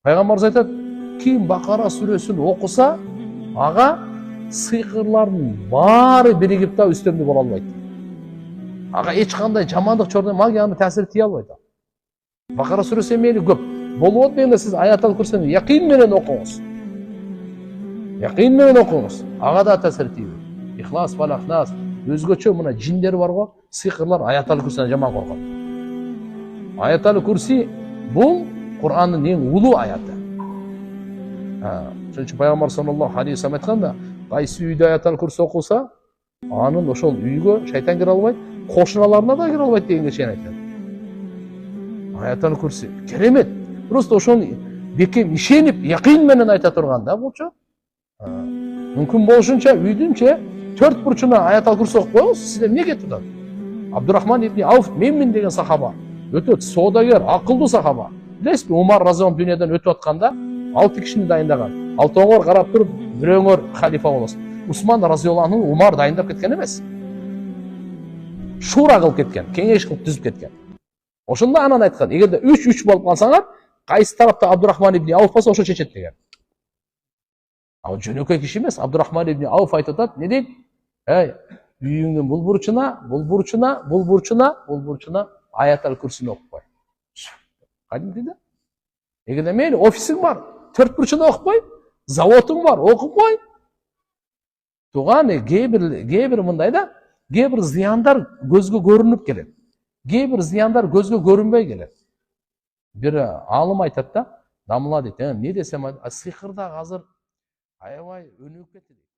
Пайгамбарыбыз айтат, ким Бакара сүрөсүн окуса, ага сыйкырлардын баары биригип да үстөмдү боло албайт. Ага эч кандай жамандык, чордой магиянын таасири тие албайт. Бакара сүрөсү мейли көп болот дегенде сиз аятал курсини якин менен окуңуз. Якин менен окуңуз. Ага да таасир тийбейт. Ихлас, Фалак, Нас, өзгөчө мына жиндер бар го, сыйкырлар аятал курсинен жаман коркот. Аятал курси бул Кур'андын эң улуу аяты. Ошон үчүн пайгамбар саллаллаху алейхи вассалам айтканда, кайсы үйдө аятал курси окулса, анын ошол үйгө шайтан кире албайт, кошуналарына да кире албайт дегенге чейин айтат. Аятал курси керемет. Просто ошону бекем ишенип, якин менен айта турган да болчу. Мүмкүн болушунча үйдүнчө 4 бурчуна аятал курси окуп коюңуз, сизде эмне кетип атат? Абдурахман ибн Ауф менмин деген сахаба, өтө соодагер, акылдуу сахаба. Билесизби, Умар разияллаху дүйнөдөн өтүп атканда 6 кишини дайындаган. 6-оңор карап туруп, бирөөңөр халифа болосуң. Усман разияллаху анху Умар дайындап кеткен эмес. Шура кылып кеткен, кеңеш кылып түзүп кеткен. Ошондо анан айткан, эгерде 3-3 болуп калсаңар, кайсы тарапта Абдурахман ибн Ауф болсо ошо чечет деген. Ал жөнөкөй киши эмес, Абдурахман ибн Ауф айтып атат, не дейт? Үйүңдүн бул бурчуна аятал курсини окуп кой. Кадимки да. Эгерде мейли офисиң бар, 4 бурчуна окуп кой, заводуң бар, окуп кой. Туган кээ бир мындай да, кээ бир зыяндар көзгө көрүнүп келет. Кээ бир зыяндар көзгө көрүнбөй келет. Бир алым айтат да, дамла дейт, эмне десем, сыйкыр да азыр аябай өнүгүп кетти.